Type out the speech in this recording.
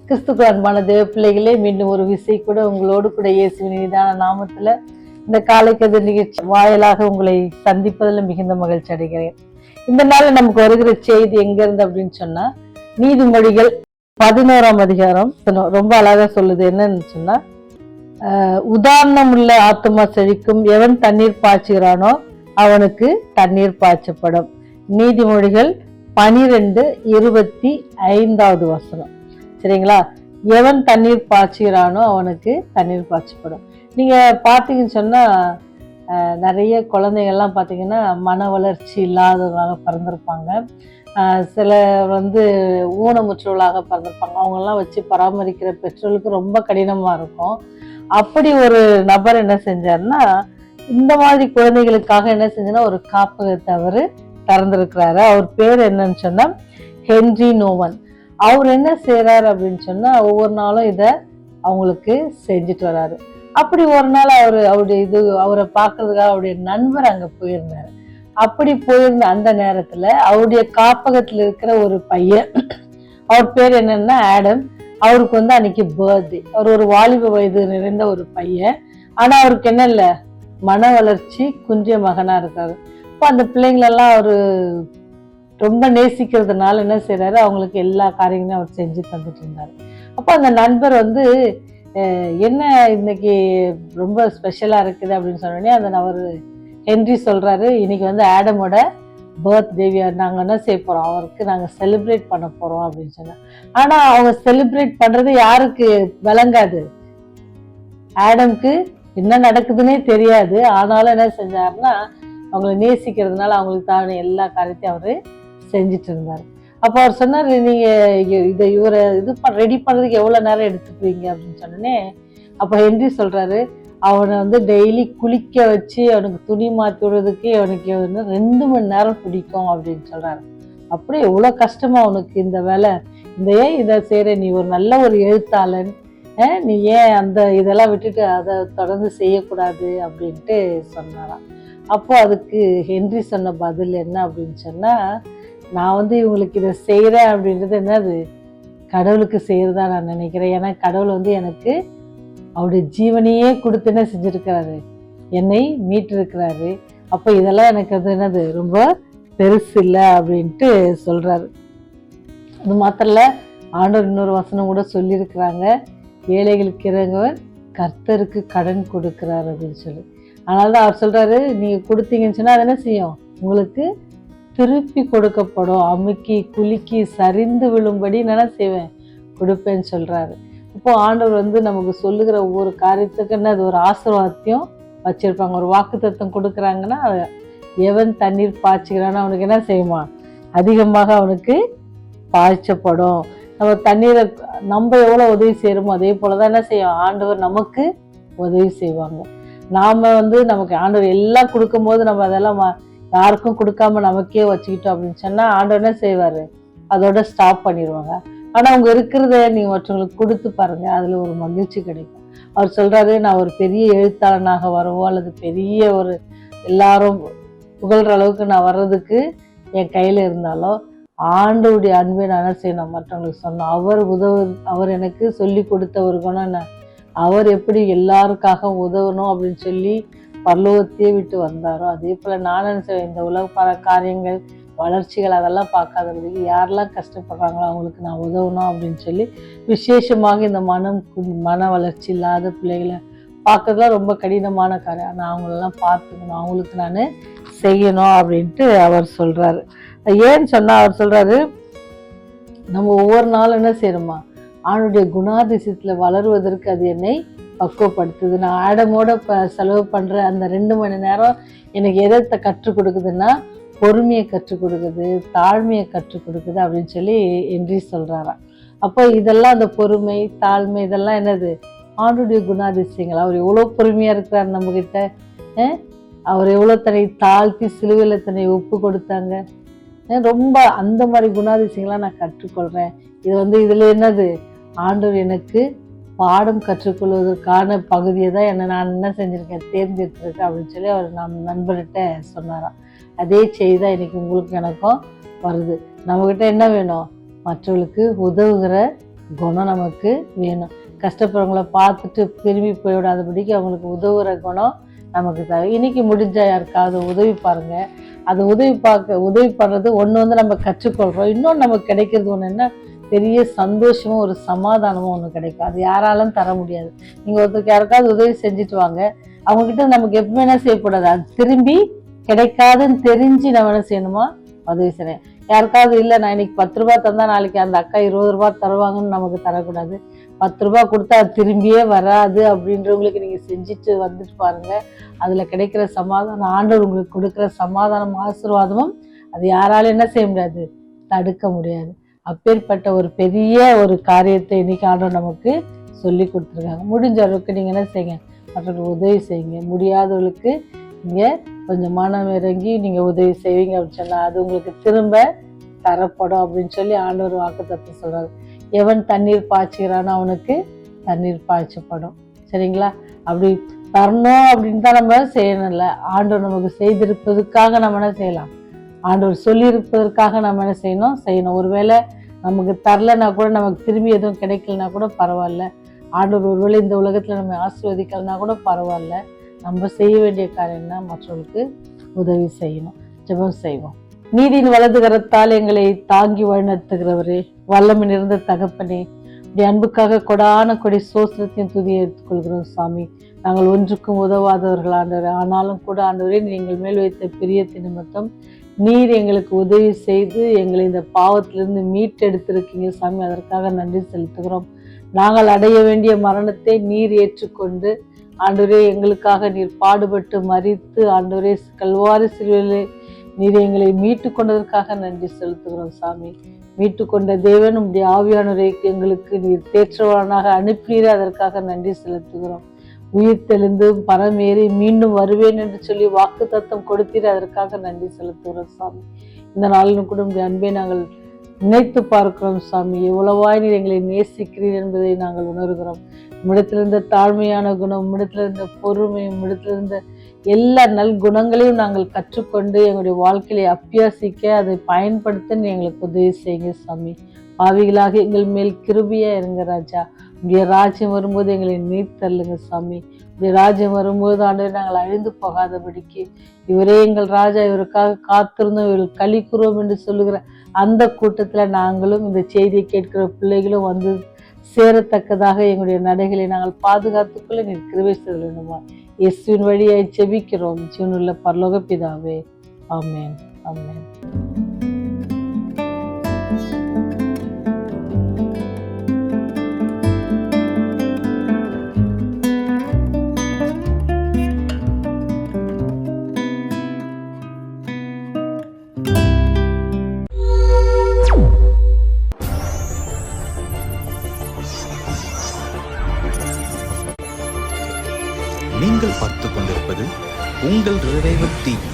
கிறிஸ்துக்கு அன்பான தேவ பிள்ளைகளே, மீண்டும் ஒரு விசை கூட உங்களோடு கூட இயேசுவின் இனிதான நாமத்துல இந்த காலைக்கதிர் நிகழ்ச்சி வாயிலாக உங்களை சந்திப்பதில் மிகுந்த மகிழ்ச்சி அடைகிறேன். இந்த நாள் நமக்கு வருகிற செய்தி எங்க இருந்து அப்படின்னு சொன்னா, நீதிமொழிகள் 11ஆம் அதிகாரம் ரொம்ப அழகா சொல்லுது. என்னன்னு சொன்னா, உதாரணம் உள்ள ஆத்துமா செழிக்கும், எவன் தண்ணீர் பாய்ச்சுகிறானோ அவனுக்கு தண்ணீர் பாய்ச்சப்படும். நீதிமொழிகள் 12:25 வசனம். சரிங்களா? எவன் தண்ணீர் பாய்ச்சுகிறானோ அவனுக்கு தண்ணீர் பாய்ச்சப்படும். நீங்க பார்த்தீங்கன்னு சொன்னா, நிறைய குழந்தைகள்லாம் பார்த்தீங்கன்னா மன வளர்ச்சி இல்லாதவர்களாக பிறந்திருப்பாங்க. சில ஊனமுற்றவர்களாக பிறந்திருப்பாங்க. அவங்கெல்லாம் வச்சு பராமரிக்கிற பெற்றோர்களுக்கு ரொம்ப கடினமா இருக்கும். அப்படி ஒரு நபர் என்ன செஞ்சாருன்னா, இந்த மாதிரி குழந்தைகளுக்காக என்ன செஞ்சா ஒரு காப்பகத்தை அவர் திறந்திருக்கிறாரு. அவர் பேர் என்னன்னு சொன்னா ஹென்றி நோவன். அவர் என்ன செய்யறாரு அப்படின்னு சொன்னா, ஒவ்வொரு நாளும் இத அவங்களுக்கு செஞ்சுட்டு வர்றாரு. அப்படி ஒரு நாள் அவரை பார்க்கறதுக்காக அவருடைய நண்பர் அங்க போயிருந்தாரு. அப்படி போயிருந்த அந்த நேரத்துல அவருடைய காப்பகத்துல இருக்கிற ஒரு பையன், அவர் பேர் என்னன்னா ஆடம். அவருக்கு அன்னைக்கு பர்த்டே. அவர் ஒரு வாலிப வயது நிறைந்த ஒரு பையன். ஆனா அவருக்கு என்ன இல்ல, மன வளர்ச்சி குன்றிய மகனா இருக்காரு. இப்போ அந்த பிள்ளைங்களெல்லாம் அவரு ரொம்ப நேசிக்கிறதுனால என்ன செய்யறாரு, அவங்களுக்கு எல்லா காரியங்களும் அவர் செஞ்சு தந்துட்டு இருந்தாரு. அப்போ அந்த நண்பர் என்ன இன்னைக்கு ரொம்ப ஸ்பெஷலா இருக்குது அப்படின்னு சொன்னோடனே அவர் ஹென்றி சொல்றாரு, இன்னைக்கு ஆடமோட பர்த்டே, நாங்க என்ன செய்ய போறோம், அவருக்கு நாங்க செலிப்ரேட் பண்ண போறோம் அப்படின்னு சொன்னாங்க. ஆனா அவங்க செலிப்ரேட் பண்றது யாருக்கு விளங்காது, ஆடம்க்கு என்ன நடக்குதுன்னே தெரியாது. ஆனாலும் என்ன செஞ்சாருன்னா, அவங்களை நேசிக்கிறதுனால அவங்களுக்கு தான் எல்லா காரியத்தையும் அவரு செஞ்சுட்டு இருந்தாரு. அப்போ அவர் சொன்னாரு, நீங்க இவரை ரெடி பண்றதுக்கு எவ்வளவு நேரம் எடுத்துக்குவீங்க அப்படின்னு சொன்னோடனே, அப்ப ஹென்றி சொல்றாரு, அவனை டெய்லி குளிக்க வச்சு அவனுக்கு துணி மாத்தி விடுறதுக்கு அவனுக்கு 2 மணி நேரம் பிடிக்கும் அப்படின்னு சொல்றாரு. அப்படியே எவ்வளவு கஷ்டமா அவனுக்கு இந்த வேலை, ஏன் இதை செய்யற, நீ ஒரு நல்ல ஒரு எழுத்தாளன், நீ ஏன் இதெல்லாம் விட்டுட்டு அதை தொடர்ந்து செய்யக்கூடாது அப்படின்ட்டு சொன்னாராம். அப்போ அதுக்கு ஹென்றி சொன்ன பதில் என்ன அப்படின்னு சொன்னா, நான் இவங்களுக்கு இதை செய்யறேன் அப்படின்றது என்னது, கடவுளுக்கு செய்யறதா நான் நினைக்கிறேன். ஏன்னா கடவுள் எனக்கு அவருடைய ஜீவனையே கொடுத்து என்ன செஞ்சிருக்கிறாரு, என்னை மீட்டிருக்கிறாரு. அப்போ இதெல்லாம் எனக்கு என்னது ரொம்ப பெருசு இல்லை அப்படின்ட்டு சொல்றாரு. அது மாத்திரம் இல்ல, ஆண்டவர் இன்னொரு வசனம் கூட சொல்லியிருக்கிறாங்க, ஏழைகளுக்கு இறங்குவர் கர்த்தருக்கு கடன் கொடுக்கிறார் அப்படின்னு சொல்லி. அதனாலதான் அவர் சொல்றாரு, நீங்க கொடுத்தீங்கன்னு சொன்னா அது என்ன செய்யும், உங்களுக்கு திருப்பி கொடுக்கப்படும். அமுக்கி குலுக்கி சரிந்து விழும்படி என்ன செய்வேன், கொடுப்பேன்னு சொல்றாரு. இப்போ ஆண்டவர் நமக்கு சொல்லுகிற ஒவ்வொரு காரியத்துக்கு என்ன, அது ஒரு ஆசீர்வாதத்தையும் வச்சிருப்பாங்க. ஒரு வாக்குத்தத்தம் கொடுக்குறாங்கன்னா, எவன் தண்ணீர் பாய்ச்சுகிறான்னு அவனுக்கு என்ன செய்யுமா, அதிகமாக அவனுக்கு பாய்ச்சப்படும். நம்ம தண்ணீரை நம்ம எவ்வளவு உதவி செய்யறோமோ அதே போலதான் என்ன செய்யும், ஆண்டவர் நமக்கு உதவி செய்வாங்க. நாம நமக்கு ஆண்டவர் எல்லாம் கொடுக்கும் போது நம்ம அதெல்லாம் யாருக்கும் கொடுக்காம நமக்கே வச்சுக்கிட்டோம் அப்படின்னு சொன்னா, ஆண்டவர் என்ன செய்வாரு, அதோட ஸ்டாப் பண்ணிடுவாங்க. ஆனா அவங்க இருக்கிறத நீங்க மற்றவங்களுக்கு கொடுத்து பாருங்க, அதுல ஒரு மகிழ்ச்சி கிடைக்கும். அவர் சொல்றாரு, நான் ஒரு பெரிய எழுத்தாளனாக வரவோ அல்லது பெரிய ஒரு எல்லாரும் புகழ்ற அளவுக்கு நான் வர்றதுக்கு என் கையில இருந்தாலோ, ஆண்டவருடைய அன்பை நான் என்ன செய்யணும், மற்றவங்களுக்கு சொன்னோம். அவர் எனக்கு சொல்லி கொடுத்த ஒரு குணம் என்ன, அவர் எப்படி எல்லாருக்காக உதவணும் அப்படின்னு சொல்லி பரலோகத்தையே விட்டு வந்தாரோ, அதே போல நான் என்ன செய்வேன், இந்த உலக காரியங்கள் வளர்ச்சிகள் அதெல்லாம் பார்க்காதபடிக்கு யாரெல்லாம் கஷ்டப்படுறாங்களோ அவங்களுக்கு நான் உதவணும் அப்படின்னு சொல்லி, விசேஷமாக இந்த மன வளர்ச்சி இல்லாத பிள்ளைகளை பார்க்கறதுலாம் ரொம்ப கடினமான காரியம். நான் அவங்களெல்லாம் பார்த்துக்கணும், அவங்களுக்கு நான் செய்யணும் அப்படின்ட்டு அவர் சொல்றாரு. ஏன்னு சொன்னா, அவர் சொல்றாரு, நம்ம ஒவ்வொரு நாளும் என்ன செய்யணுமா, அவனுடைய குணாதிசயத்துல வளருவதற்கு அது என்னை பக்குவப்படுத்துது. நான் ஆடமோட செலவு பண்ற அந்த 2 மணி நேரம் எனக்கு எதை கற்றுக் கொடுக்குதுன்னா, பொறுமையை கற்றுக் கொடுக்குது, தாழ்மையை கற்றுக் கொடுக்குது அப்படின்னு சொல்லி ஹென்றி சொல்றாராம். அப்போ இதெல்லாம் அந்த பொறுமை தாழ்மை இதெல்லாம் என்னது, ஆண்டுடைய குணாதிசயங்கள். அவர் எவ்வளவு பொறுமையா இருக்கிறார் நம்ம கிட்ட, அவர் எவ்வளவு தன்னை தாழ்த்தி சிலுவையில தன்னை ஒப்பு கொடுத்தாங்க. ரொம்ப அந்த மாதிரி குணாதிசயங்களாம் நான் கற்றுக்கொள்றேன். இது இதுல என்னது, ஆண்டவர் எனக்கு பாடம் கற்றுக்கொள்வதற்கான பகுதியை தான் நான் என்ன செஞ்சிருக்கேன், தேர்ந்தெடுத்திருக்கேன் அப்படின்னு சொல்லி அவர் நண்பர்கிட்ட சொன்னாராம். அதே செய்தி தான் இன்னைக்கு உங்களுக்கு எனக்கும் வருது. நம்மகிட்ட என்ன வேணும், மற்றவர்களுக்கு உதவுகிற குணம் நமக்கு வேணும். கஷ்டப்படுறவங்கள பார்த்துட்டு திரும்பி போய்விடாதபடிக்கு அவங்களுக்கு உதவுற குணம் நமக்கு தேவை. இன்னைக்கு முடிஞ்சா யாருக்காவது உதவி பாருங்க. அது உதவி பண்ணுறது ஒன்று நம்ம கற்றுக்கொள்கிறோம். இன்னொன்று நமக்கு கிடைக்கிறது ஒன்று என்ன, பெரிய சந்தோஷமும் ஒரு சமாதானமும் ஒன்று கிடைக்கும். அது யாராலும் தர முடியாது. நீங்கள் ஒருத்தருக்கு யாருக்காவது உதவி செஞ்சுட்டு வாங்க, அவங்கக்கிட்ட நமக்கு எப்பவுமே என்ன செய்யக்கூடாது, அது திரும்பி கிடைக்காதுன்னு தெரிஞ்சு நம்ம என்ன செய்யணுமா, உதவி செய்யணும். யாருக்காவது இல்லை நான் இன்னைக்கு 10 ரூபா தந்தா நாளைக்கு அந்த அக்கா 20 ரூபா தருவாங்கன்னு நமக்கு தரக்கூடாது. 10 ரூபா கொடுத்தா அது திரும்பியே வராது அப்படின்றவங்களுக்கு நீங்கள் செஞ்சுட்டு வந்துட்டு பாருங்க. அதில் கிடைக்கிற சமாதானம், ஆண்டவர் உங்களுக்கு கொடுக்குற சமாதானம் ஆசீர்வாதமும் அது யாராலும் என்ன செய்ய முடியாது, தடுக்க முடியாது. அப்பேற்பட்ட ஒரு பெரிய ஒரு காரியத்தை இன்னைக்கு ஆண்டவர் நமக்கு சொல்லி கொடுத்துருக்காங்க. முடிஞ்ச அளவுக்கு நீங்கள் என்ன செய்யுங்க, மற்றவங்களுக்கு உதவி செய்யுங்க. முடியாதவர்களுக்கு நீங்கள் கொஞ்சம் மனம் இறங்கி நீங்கள் உதவி செய்வீங்க அப்படின்னு சொன்னால் அது உங்களுக்கு திரும்ப தரப்படும் அப்படின்னு சொல்லி ஆண்டவர் வாக்குத்தத்தம் சொல்கிறாரு. எவன் தண்ணீர் பாய்ச்சுகிறானோ அவனுக்கு தண்ணீர் பாய்ச்சப்படும். சரிங்களா? அப்படி தரணும் அப்படின்னு தான் நம்ம செய்யணும்ல. ஆண்டவர் நமக்கு செய்திருப்பதற்காக நம்ம என்ன செய்யலாம், ஆண்டவர் சொல்லியிருப்பதற்காக நம்ம என்ன செய்யணும். ஒருவேளை நமக்கு தரலைன்னா கூட, நமக்கு திரும்பி எதுவும் கிடைக்கலனா கூட பரவாயில்ல. ஆண்டவர் ஒருவேளை இந்த உலகத்தில் நம்ம ஆசீர்வதிக்கலைன்னா கூட பரவாயில்ல. நம்ம செய்ய வேண்டிய காரியம்னா மற்றவர்களுக்கு உதவி செய்யணும். ஜெபம் செய்வோம். நீதியின் வலது கரத்தால் எங்களை தாங்கி வழிநடத்துகிறவரே, வல்லமை நிறைந்த தகப்பனே, இப்படி அன்புக்காக கொடான கொடி சோஸ்திரத்தையும் துதியை எடுத்துக்கொள்கிறோம் சாமி. நாங்கள் ஒன்றுக்கும் உதவாதவர்கள் ஆண்டவரே, ஆனாலும் கூட ஆண்டவரே நீங்கள் மேல் வைத்த பிரியத்தின் நிமித்தம் நீர் எங்களுக்கு உதவி செய்து எங்களை இந்த பாவத்திலிருந்து மீட்டெடுத்திருக்கீங்க சாமி. அதற்காக நன்றி செலுத்துகிறோம். நாங்கள் அடைய வேண்டிய மரணத்தை நீர் ஏற்றுக்கொண்டு ஆண்டவரே எங்களுக்காக நீர் பாடுபட்டு மரித்து ஆண்டவரே கல்வாரி சிலுவையிலே நீர் எங்களை மீட்டு கொண்டதற்காக நன்றி செலுத்துகிறோம் சாமி. மீட்டு கொண்ட தேவன் உம்முடைய ஆவியானவரை எங்களுக்கு நீர் தேற்றவானாக அனுப்பினீரே, அதற்காக நன்றி செலுத்துகிறோம். உயிர் தெளிந்து பரமேறி மீண்டும் வருவேன் என்று சொல்லி வாக்கு தத்தம் கொடுத்தீர், அதற்காக நன்றி செலுத்துகிறோம் சாமி. இந்த நாளிலும் கூட உங்களுடைய அன்பை நாங்கள் நினைத்து பார்க்கிறோம் சாமி. எவ்வளவாய் நீர் எங்களை நேசிக்கிறீர் என்பதை நாங்கள் உணர்கிறோம். உம்மிடத்திலிருந்த தாழ்மையான குணம், உம்மிடத்திலிருந்த பொறுமை, உம்மிடத்திலிருந்த எல்லா நல்குணங்களையும் நாங்கள் கற்றுக்கொண்டு எங்களுடைய வாழ்க்கையை அபியாசிக்க அதை பயன்படுத்த எங்களுக்கு உதவி செய்யுங்க சாமி. பாவிகளாக எங்கள் மேல் கிருபையா இருங்க ராஜா. உடைய ராஜ்யம் வரும்போது எங்களை நீர் தள்ளுங்க சாமி. உடைய ராஜ்யம் வரும்போது ஆண்டவரே நாங்கள் அழிந்து போகாதபடிக்கு இவரே எங்கள் ராஜா, இவருக்காக காத்திருந்தோம், இவர்கள் களி கூறுவோம் என்று சொல்லுகிற அந்த கூட்டத்தில் நாங்களும் இந்த செய்தியை கேட்கிற பிள்ளைகளும் வந்து சேரத்தக்கதாக எங்களுடைய நடைகளை நாங்கள் பாதுகாத்துக்குள்ள நீர் கிருபை செய்ய வேண்டுமா. இயேசுவின் வழியாய் ஜெபிக்கிறோம் ஜீவனுள்ள பரலோக பிதாவே. ஆமென், ஆமென். நீங்கள் பார்த்துக் கொண்டிருப்பது உங்கள் ரிவைவல் டிவி.